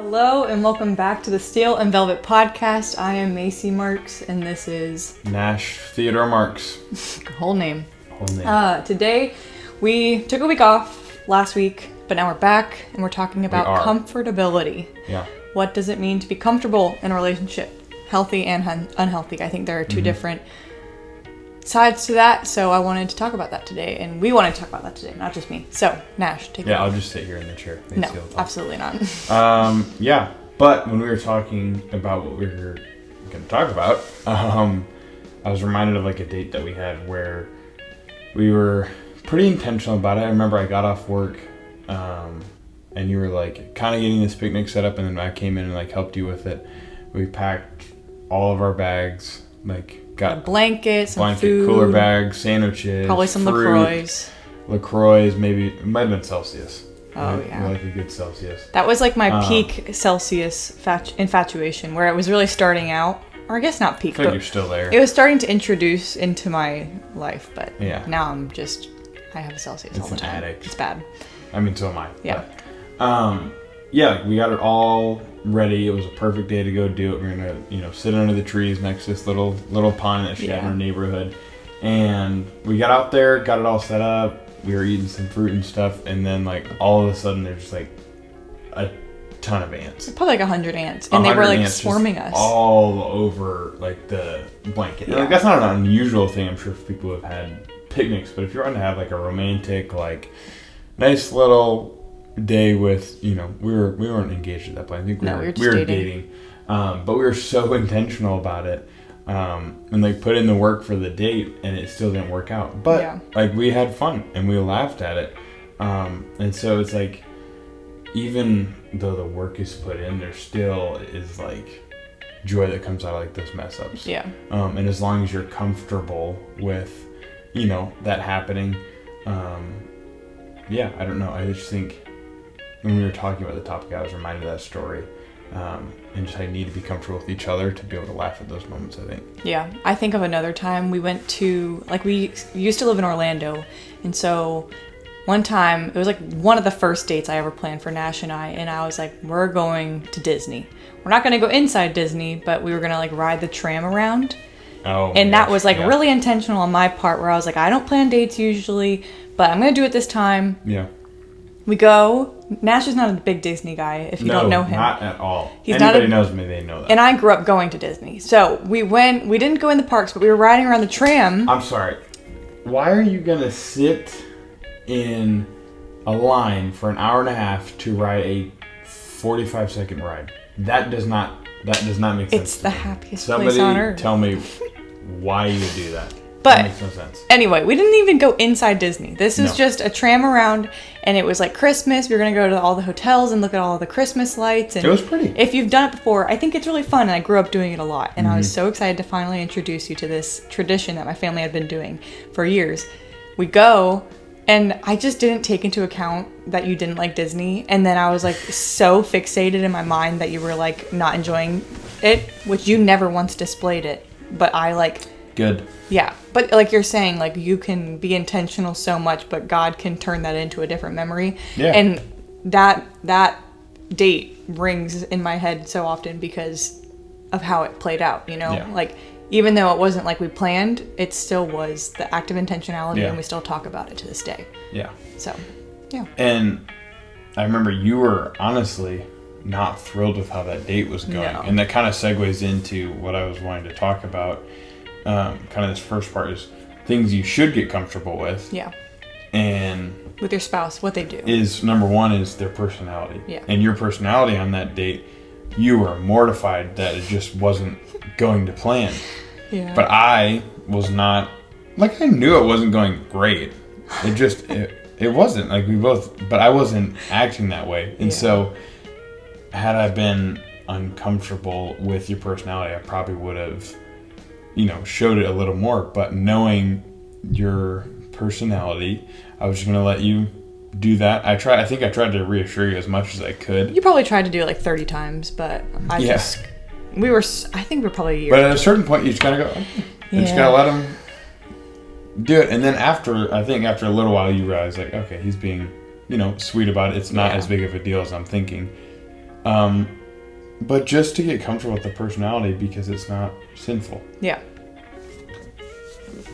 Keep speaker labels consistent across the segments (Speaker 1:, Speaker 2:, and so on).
Speaker 1: Hello and welcome back to the Steel and Velvet podcast. I am Macey Marks and this is
Speaker 2: Nash Theodore Marks.
Speaker 1: Whole name.
Speaker 2: Today
Speaker 1: we took a week off last week, but now we're back and we're talking about comfortability.
Speaker 2: Yeah.
Speaker 1: What does it mean to be comfortable in a relationship? Healthy and unhealthy. I think there are two different sides to that, so I wanted to talk about that today, and we wanted to talk about that today, not just me. So, Nash, take it.
Speaker 2: Yeah, I'll just sit here in the chair.
Speaker 1: No, absolutely not.
Speaker 2: Yeah, but when we were talking about what we were going to talk about, I was reminded of like a date that we had where we were pretty intentional about it. I remember I got off work, and you were like kind of getting this picnic set up, and then I came in and like helped you with it. We packed all of our bags, like got
Speaker 1: a blanket, some food,
Speaker 2: cooler bags, sandwiches,
Speaker 1: probably some
Speaker 2: fruit, LaCroix, maybe it might have been Celsius.
Speaker 1: Oh yeah,
Speaker 2: like a good Celsius.
Speaker 1: That was like my peak Celsius infatuation, where it was really starting out, or I guess not peak, but
Speaker 2: you're still there.
Speaker 1: It was starting to introduce into my life, but now I have a Celsius all the time.
Speaker 2: Addict.
Speaker 1: It's bad.
Speaker 2: I mean, so am I.
Speaker 1: Yeah.
Speaker 2: But, we got it all ready. It was a perfect day to go do it. We were gonna, sit under the trees next to this little pond that she had in our neighborhood, and we got out there, got it all set up. We were eating some fruit and stuff, and then like all of a sudden, there's just like a ton of ants.
Speaker 1: Probably like 100 ants, and they were like swarming us
Speaker 2: all over like the blanket.
Speaker 1: Yeah.
Speaker 2: Like, that's not an unusual thing. I'm sure for people who have had picnics, but if you're on to have like a romantic, like nice little day with, we weren't engaged at that point. I think we were dating. But we were so intentional about it, and like put in the work for the date, and it still didn't work out. But like we had fun and we laughed at it, and so it's like, even though the work is put in, there still is like joy that comes out of like those mess ups.
Speaker 1: Yeah.
Speaker 2: And as long as you're comfortable with, that happening, I don't know. I just think, when we were talking about the topic, I was reminded of that story, and just I need to be comfortable with each other to be able to laugh at those moments, I think. Yeah.
Speaker 1: I think of another time we went to, we used to live in Orlando, and so one time, it was like one of the first dates I ever planned for Nash and I was like, we're going to Disney. We're not going to go inside Disney, but we were going to like ride the tram around.
Speaker 2: Oh,
Speaker 1: and that was like really intentional on my part, where I was like, I don't plan dates usually, but I'm going to do it this time.
Speaker 2: Yeah.
Speaker 1: We go. Nash is not a big Disney guy, if you don't know him.
Speaker 2: Not at all.
Speaker 1: Anybody
Speaker 2: knows me, they know that.
Speaker 1: And I grew up going to Disney. So we didn't go in the parks, but we were riding around the tram.
Speaker 2: I'm sorry. Why are you going to sit in a line for an hour and a half to ride a 45-second ride? That does not make sense.
Speaker 1: It's the happiest
Speaker 2: place
Speaker 1: on earth.
Speaker 2: Somebody tell me why you would do that.
Speaker 1: But
Speaker 2: that makes no sense.
Speaker 1: Anyway, we didn't even go inside Disney. This is just a tram around, and it was like Christmas. We were going to go to all the hotels and look at all the Christmas lights. And
Speaker 2: it was pretty.
Speaker 1: If you've done it before, I think it's really fun, and I grew up doing it a lot. And I was so excited to finally introduce you to this tradition that my family had been doing for years. We go, and I just didn't take into account that you didn't like Disney. And then I was like so fixated in my mind that you were like not enjoying it, which you never once displayed it. But I like...
Speaker 2: Good.
Speaker 1: Yeah, but like you're saying, like you can be intentional so much, but God can turn that into a different memory.
Speaker 2: Yeah.
Speaker 1: And that date rings in my head so often because of how it played out,
Speaker 2: Yeah.
Speaker 1: Like even though it wasn't like we planned, it still was the act of intentionality, and we still talk about it to this day.
Speaker 2: Yeah.
Speaker 1: So, yeah.
Speaker 2: And I remember you were honestly not thrilled with how that date was going.
Speaker 1: No.
Speaker 2: And that kind of segues into what I was wanting to talk about. Kind of this first part is things you should get comfortable with.
Speaker 1: Yeah.
Speaker 2: And
Speaker 1: with your spouse, what they do
Speaker 2: is number one is their personality.
Speaker 1: Yeah.
Speaker 2: And your personality on that date, you were mortified that it just wasn't going to plan.
Speaker 1: Yeah.
Speaker 2: But I was not, like, I knew it wasn't going great. It just it wasn't like but I wasn't acting that way. And so had I been uncomfortable with your personality, I probably would have showed it a little more. But knowing your personality, I was just going to let you do that. I think I tried to reassure you as much as I could.
Speaker 1: You probably tried to do it like 30 times, but I think we're probably a year.
Speaker 2: But at a certain point, you just got to go, okay. You just got to let them do it. And then after a little while, you realize like, okay, he's being, sweet about it. It's not as big of a deal as I'm thinking. But just to get comfortable with the personality because it's not sinful.
Speaker 1: Yeah.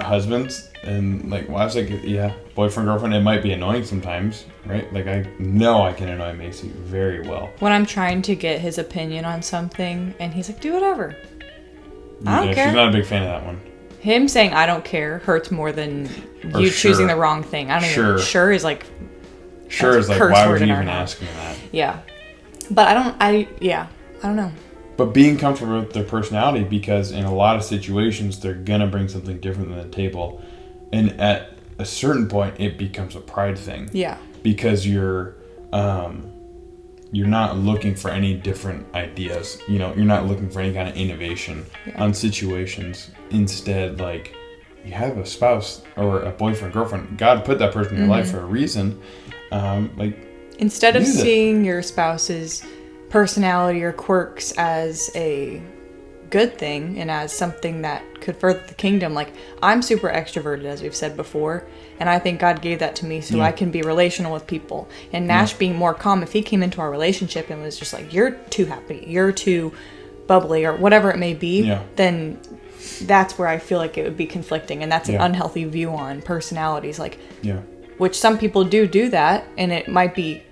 Speaker 2: Husbands and like wives, like, yeah, boyfriend, girlfriend, it might be annoying sometimes, right? Like, I know I can annoy Macey very well.
Speaker 1: When I'm trying to get his opinion on something and he's like, do whatever. I don't care.
Speaker 2: She's not a big fan of that one.
Speaker 1: Him saying I don't care hurts more than you choosing the wrong thing. I don't even. Sure is like.
Speaker 2: Sure is like, why would you even ask me that?
Speaker 1: Yeah. But I don't know.
Speaker 2: But being comfortable with their personality, because in a lot of situations they're gonna bring something different than the table, and at a certain point it becomes a pride thing.
Speaker 1: Yeah.
Speaker 2: Because you're not looking for any different ideas. You know, you're not looking for any kind of innovation on situations. Instead, like, you have a spouse or a boyfriend, girlfriend. God put that person in your life for a reason.
Speaker 1: Instead of seeing your spouse's personality or quirks as a good thing and as something that could further the kingdom, like, I'm super extroverted, as we've said before, and I think God gave that to me so I can be relational with people. And Nash being more calm, if he came into our relationship and was just like, you're too happy, you're too bubbly, or whatever it may be, then that's where I feel like it would be conflicting, and that's an unhealthy view on personalities, like, which some people do that, and it might be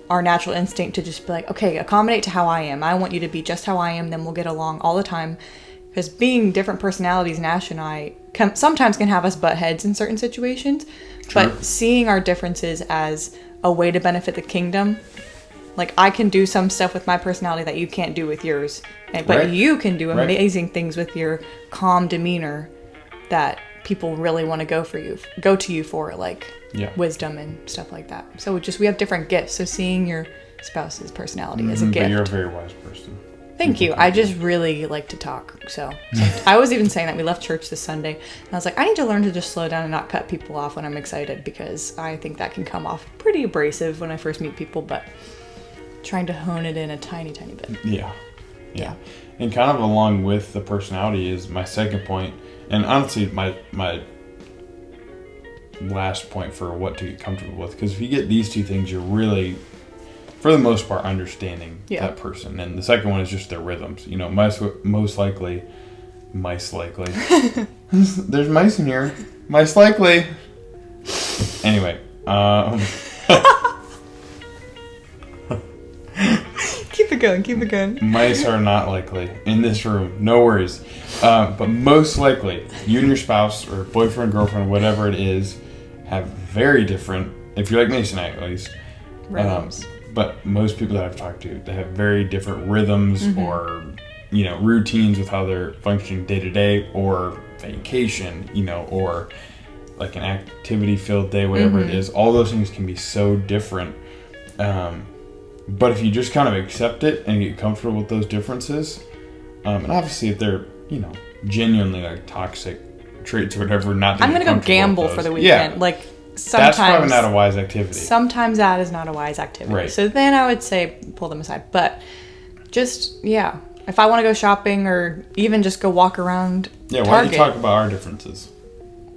Speaker 1: our natural instinct to just be like, okay, accommodate to how I am. I want you to be just how I am, then we'll get along all the time. Because being different personalities, Nash and I sometimes can have us butt heads in certain situations. True. But seeing our differences as a way to benefit the kingdom, like, I can do some stuff with my personality that you can't do with yours. But you can do amazing things with your calm demeanor that people really want to go to you for, like wisdom and stuff like that. So we have different gifts. So seeing your spouse's personality as a gift.
Speaker 2: But you're a very wise person.
Speaker 1: Thank you. I just really like to talk. So I was even saying that we left church this Sunday, and I was like, I need to learn to just slow down and not cut people off when I'm excited, because I think that can come off pretty abrasive when I first meet people, but trying to hone it in a tiny, tiny bit.
Speaker 2: Yeah. And kind of along with the personality is my second point, and honestly my last point for what to get comfortable with, because if you get these two things, you're really, for the most part, understanding that person. And the second one is just their rhythms. You know, most likely there's mice in here. Mice likely. Anyway,
Speaker 1: keep it going.
Speaker 2: Mice are not likely in this room. No worries. But most likely, you and your spouse or boyfriend, girlfriend, whatever it is, have very different, if you're like Macy and I at least,
Speaker 1: rhythms.
Speaker 2: But most people that I've talked to, they have very different rhythms or, routines with how they're functioning day to day, or vacation, or like an activity-filled day, whatever it is. All those things can be so different. But if you just kind of accept it and get comfortable with those differences, and obviously if they're, genuinely like toxic traits or whatever, I'm
Speaker 1: going to go gamble for the weekend.
Speaker 2: Yeah.
Speaker 1: Like, sometimes
Speaker 2: that's probably not a wise activity.
Speaker 1: Sometimes that is not a wise activity.
Speaker 2: Right.
Speaker 1: So then I would say pull them aside. But just, if I want to go shopping or even just go walk around Target.
Speaker 2: Why don't you talk about our differences?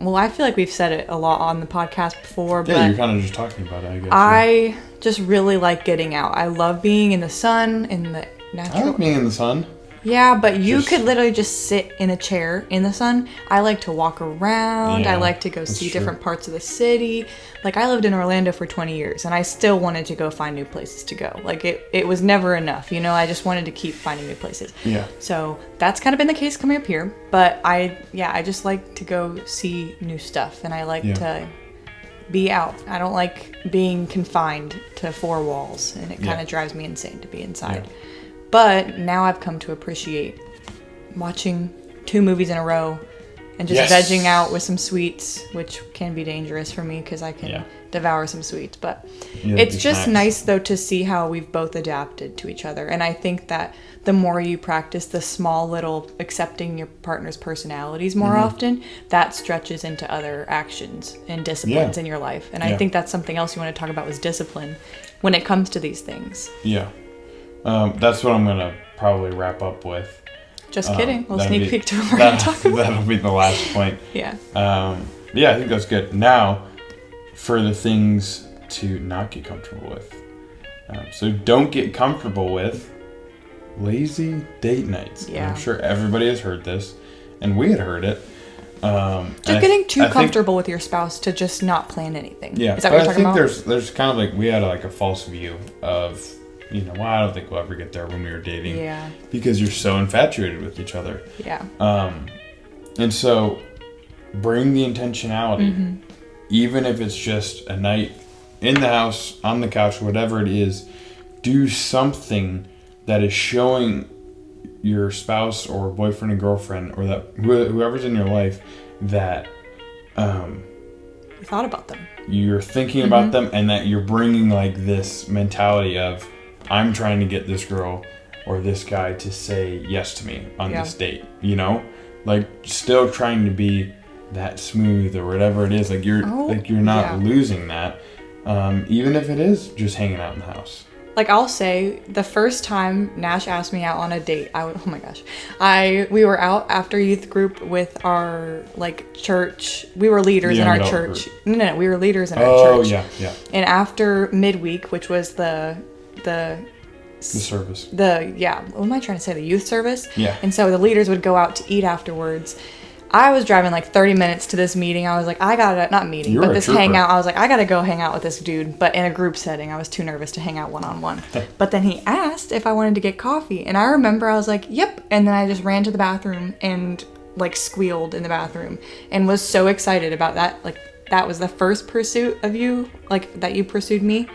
Speaker 1: Well, I feel like we've said it a lot on the podcast before.
Speaker 2: Yeah, you're kind of just talking about it, I guess.
Speaker 1: I just really like getting out. I love being in the sun, in the natural.
Speaker 2: I like being in the sun.
Speaker 1: Yeah, but you could literally just sit in a chair in the sun. I like to walk around. I like to go see different parts of the city. Like, I lived in Orlando for 20 years, and I still wanted to go find new places to go. Like, it was never enough, I just wanted to keep finding new places.
Speaker 2: Yeah.
Speaker 1: So that's kind of been the case coming up here. But I just like to go see new stuff, and I like to be out. I don't like being confined to four walls, and it kind of drives me insane to be inside. Yeah. But now I've come to appreciate watching 2 movies in a row and just vegging out with some sweets, which can be dangerous for me because I can devour some sweets. But it's just nice, though, to see how we've both adapted to each other. And I think that the more you practice the small little accepting your partner's personalities more often, that stretches into other actions and disciplines in your life. And I think that's something else you want to talk about, was discipline when it comes to these things.
Speaker 2: Yeah. That's what I'm going to probably wrap up with.
Speaker 1: Just kidding. We'll sneak peek to what we're going to talk about.
Speaker 2: That'll be the last point.
Speaker 1: Yeah.
Speaker 2: I think that's good. Now, for the things to not get comfortable with. So don't get comfortable with lazy date nights.
Speaker 1: Yeah.
Speaker 2: I'm sure everybody has heard this, and we had heard it.
Speaker 1: Just getting too comfortable with your spouse to just not plan anything.
Speaker 2: Yeah,
Speaker 1: is that what you're talking about?
Speaker 2: I think there's kind of like, we had like a false view of, well, I don't think we'll ever get there when we were dating.
Speaker 1: Yeah.
Speaker 2: Because you're so infatuated with each other.
Speaker 1: Yeah.
Speaker 2: And so bring the intentionality, even if it's just a night in the house, on the couch, whatever it is. Do something that is showing your spouse or boyfriend and girlfriend, or that whoever's in your life, that
Speaker 1: you thought about them.
Speaker 2: You're thinking about them, and that you're bringing like this mentality of, I'm trying to get this girl or this guy to say yes to me on this date. Like still trying to be that smooth or whatever it is. Like you're not losing that, even if it is just hanging out in the house.
Speaker 1: Like, I'll say, the first time Nash asked me out on a date, we were out after youth group with our, like, church. We were leaders in our church. No, we were leaders in our church.
Speaker 2: Oh, yeah.
Speaker 1: And after midweek, which was the
Speaker 2: service.
Speaker 1: What am I trying to say? The youth service?
Speaker 2: Yeah.
Speaker 1: And so the leaders would go out to eat afterwards. I was driving like 30 minutes to this meeting. I was like, this hangout. I was like, I gotta go hang out with this dude, but in a group setting. I was too nervous to hang out one-on-one. But then he asked if I wanted to get coffee. And I remember I was like, yep. And then I just ran to the bathroom and like squealed in the bathroom and was so excited about that. Like, that was the first pursuit of you, like that you pursued me.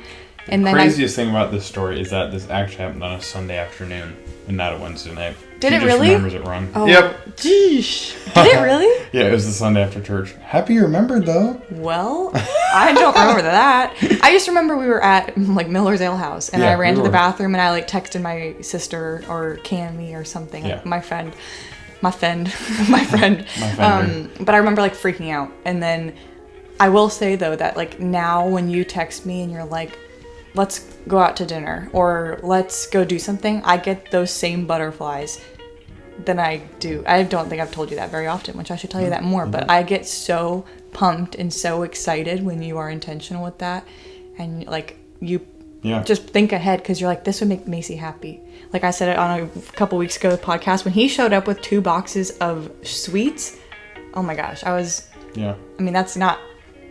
Speaker 1: And then
Speaker 2: craziest thing about this story is that this actually happened on a Sunday afternoon and not a Wednesday night.
Speaker 1: Did it really?
Speaker 2: She just remembers it wrong.
Speaker 1: Oh,
Speaker 2: yep.
Speaker 1: Geesh. Did it really?
Speaker 2: Yeah, it was the Sunday after church. Happy you remembered, though.
Speaker 1: Well, I don't remember that. I just remember we were at like Miller's Ale House, and I ran to the bathroom, and I like texted my sister or Cammy or something, my friend. But I remember like freaking out, and then I will say though that like now when you text me and you're like, let's go out to dinner or let's go do something, I get those same butterflies than I do. I don't think I've told you that very often, which I should tell you that more, but I get so pumped and so excited when you are intentional with that, and like you just think ahead, because you're like, this would make Macey happy. Like I said it on a couple weeks ago podcast, when he showed up with 2 boxes of sweets, oh my gosh, I mean, that's not,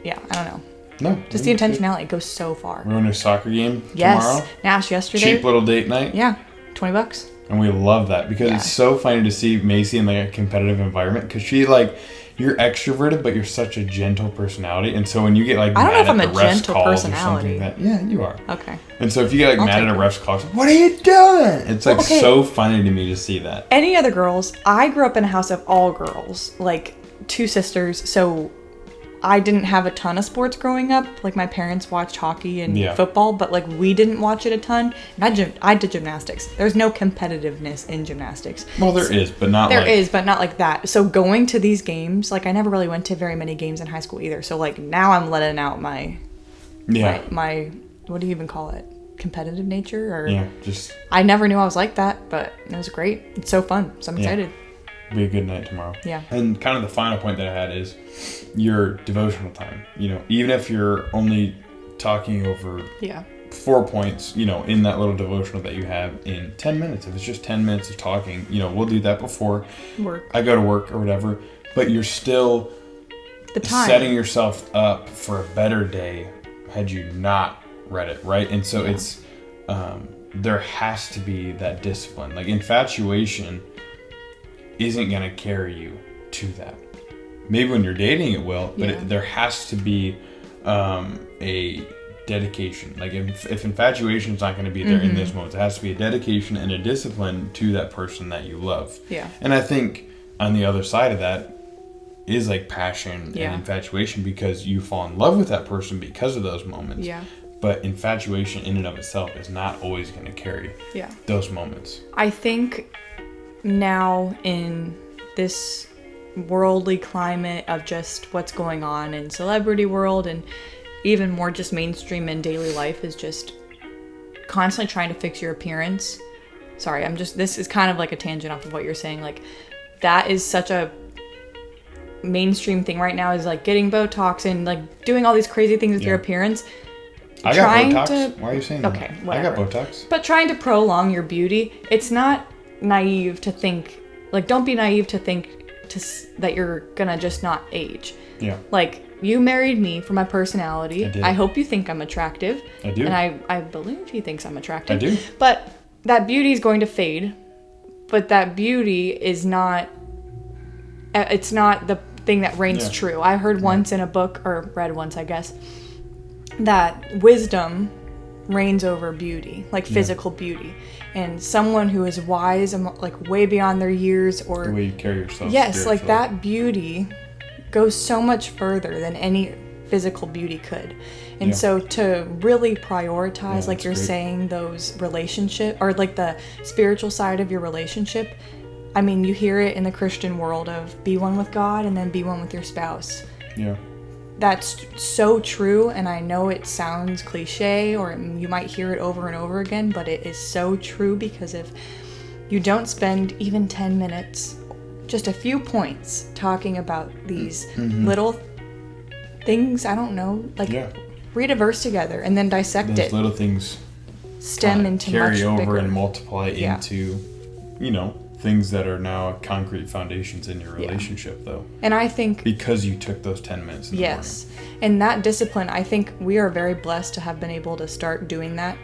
Speaker 1: I don't know.
Speaker 2: No.
Speaker 1: Just the intentionality goes so far.
Speaker 2: We're going to a soccer game tomorrow.
Speaker 1: Nash yesterday.
Speaker 2: Cheap little date night.
Speaker 1: Yeah. $20.
Speaker 2: And we love that because it's so funny to see Macey in like a competitive environment, because she like, you're extroverted, but you're such a gentle personality. And so when you get like
Speaker 1: I don't know if I'm
Speaker 2: mad at
Speaker 1: a
Speaker 2: the ref's
Speaker 1: gentle
Speaker 2: calls
Speaker 1: personality.
Speaker 2: or something like that, you are.
Speaker 1: Okay.
Speaker 2: And so if you get like mad at a ref's calls, what are you doing? It's like so funny to me to see that.
Speaker 1: Any other girls, I grew up in a house of all girls, like 2 sisters, so I didn't have a ton of sports growing up. Like my parents watched hockey and football, but like we didn't watch it a ton. And I did gymnastics. There's no competitiveness in gymnastics.
Speaker 2: Well, there is, but not
Speaker 1: like that. So going to these games, like I never really went to very many games in high school either. So like now I'm letting out my what do you even call it? Competitive nature? Or
Speaker 2: just.
Speaker 1: I never knew I was like that, but it was great. It's so fun. So I'm excited.
Speaker 2: Be a good night tomorrow.
Speaker 1: Yeah.
Speaker 2: And kind of the final point that I had is your devotional time. Even if you're only talking over 4 points, in that little devotional that you have in 10 minutes. If it's just 10 minutes of talking, we'll do that before
Speaker 1: work.
Speaker 2: I go to work or whatever. But you're still setting yourself up for a better day had you not read it, right? And so it's there has to be that discipline. Like infatuation isn't going to carry you to that. Maybe when you're dating it will, but there has to be a dedication. Like if infatuation is not going to be there in this moment, there has to be a dedication and a discipline to that person that you love.
Speaker 1: Yeah.
Speaker 2: And I think on the other side of that is like passion and infatuation, because you fall in love with that person because of those moments.
Speaker 1: Yeah.
Speaker 2: But infatuation in and of itself is not always going to carry those moments.
Speaker 1: I think now in this worldly climate of just what's going on in celebrity world, and even more just mainstream and daily life, is just constantly trying to fix your appearance. Sorry, this is kind of like a tangent off of what you're saying. Like that is such a mainstream thing right now, is like getting Botox and like doing all these crazy things with your appearance.
Speaker 2: I got Botox. Why are you saying that?
Speaker 1: Okay, whatever.
Speaker 2: I got Botox.
Speaker 1: But trying to prolong your beauty, it's not naive to think, like, don't be naive to think that you're gonna just not age.
Speaker 2: Yeah.
Speaker 1: Like, you married me for my personality.
Speaker 2: I did.
Speaker 1: I hope you think I'm attractive.
Speaker 2: I do.
Speaker 1: And I believe he thinks I'm attractive.
Speaker 2: I do.
Speaker 1: But that beauty is going to fade. But that beauty is not, it's not the thing that reigns true. I heard once in a book, or read once, I guess, that wisdom reigns over beauty, like physical beauty. And someone who is wise and like way beyond their years, or
Speaker 2: the way you carry yourself.
Speaker 1: Yes, like that beauty goes so much further than any physical beauty could. And so to really prioritize, like you're saying, those relationship, or like the spiritual side of your relationship. I mean, you hear it in the Christian world of be one with God and then be one with your spouse.
Speaker 2: Yeah.
Speaker 1: That's so true, and I know it sounds cliche, or you might hear it over and over again, but it is so true, because if you don't spend even 10 minutes, just a few points, talking about these little things, I don't know, like read a verse together and then dissect
Speaker 2: those
Speaker 1: it.
Speaker 2: Those little things
Speaker 1: stem into
Speaker 2: carry
Speaker 1: much
Speaker 2: over
Speaker 1: bigger.
Speaker 2: and multiply into, things that are now concrete foundations in your relationship, though.
Speaker 1: And I think
Speaker 2: because you took those 10 minutes in the morning.
Speaker 1: And that discipline, I think we are very blessed to have been able to start doing that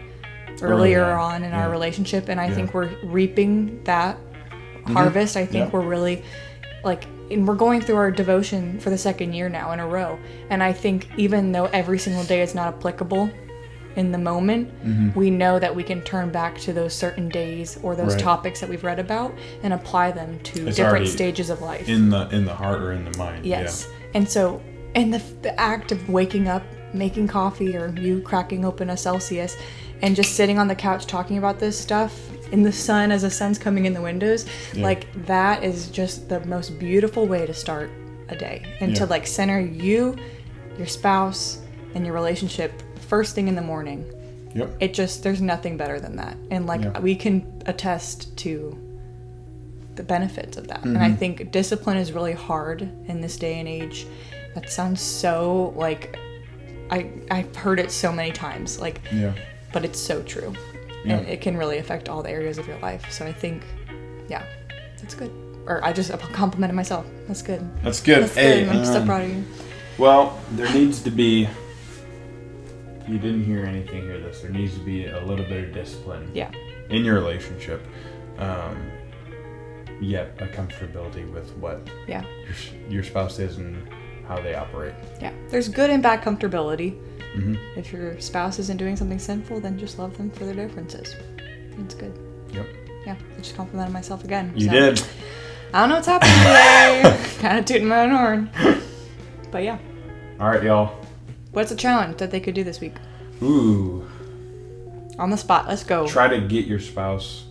Speaker 1: earlier on in our relationship, and I think we're reaping that harvest. I think we're really and we're going through our devotion for the second year now in a row, and I think even though every single day is not applicable in the moment, we know that we can turn back to those certain days or those topics that we've read about and apply them to different stages of life.
Speaker 2: In the heart or in the mind.
Speaker 1: Yes. And so, and the act of waking up, making coffee, or you cracking open a Celsius and just sitting on the couch talking about this stuff in the sun as the sun's coming in the windows, like that is just the most beautiful way to start a day, and to like center you, your spouse, and your relationship first thing in the morning. It just, there's nothing better than that. And like we can attest to the benefits of that. And I think discipline is really hard in this day and age. That sounds so like, I've heard it so many times, like, but it's so true. And it can really affect all the areas of your life. So I think, that's good. Or I just complimented myself. That's good.
Speaker 2: That's good. Hey,
Speaker 1: I'm so proud of you.
Speaker 2: Well, there needs to be, if you didn't hear anything, hear this. There needs to be a little bit of discipline in your relationship. Yet a comfortability with what your spouse is and how they operate.
Speaker 1: There's good and bad comfortability. If your spouse isn't doing something sinful, then just love them for their differences. It's good. I just complimented myself again.
Speaker 2: You did.
Speaker 1: I don't know what's happening today. Kind of tooting my own horn. But yeah.
Speaker 2: All right, y'all.
Speaker 1: What's a challenge that they could do this week?
Speaker 2: Ooh.
Speaker 1: On the spot. Let's go.
Speaker 2: Try to get your spouse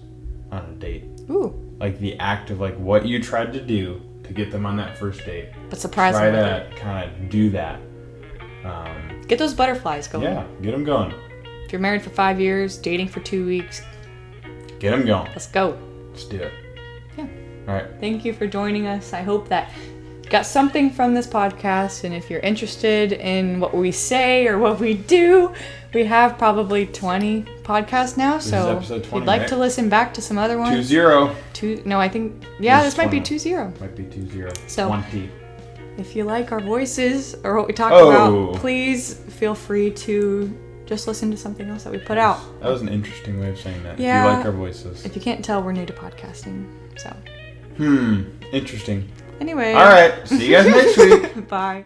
Speaker 2: on a date.
Speaker 1: Ooh.
Speaker 2: Like the act of like what you tried to do to get them on that first date.
Speaker 1: But surprise
Speaker 2: them. Try
Speaker 1: them.
Speaker 2: to kind of do that.
Speaker 1: Get those butterflies going.
Speaker 2: Yeah, get them going.
Speaker 1: If you're married for 5 years, dating for 2 weeks,
Speaker 2: get them going.
Speaker 1: Let's go.
Speaker 2: Let's do it.
Speaker 1: Yeah.
Speaker 2: All right.
Speaker 1: Thank you for joining us. I hope that you got something from this podcast. And if you're interested in what we say or what we do, we have probably 20 podcasts now. So if you'd like to listen back to some other ones.
Speaker 2: 20.
Speaker 1: No, I think, this might be 20.
Speaker 2: Might be 20.
Speaker 1: So
Speaker 2: 20.
Speaker 1: If you like our voices or what we talk about, please feel free to just listen to something else that we put out.
Speaker 2: That was an interesting way of saying that.
Speaker 1: Yeah.
Speaker 2: If you like our voices.
Speaker 1: If you can't tell, we're new to podcasting. So.
Speaker 2: Interesting.
Speaker 1: Anyway.
Speaker 2: All right. See you guys next week.
Speaker 1: Bye.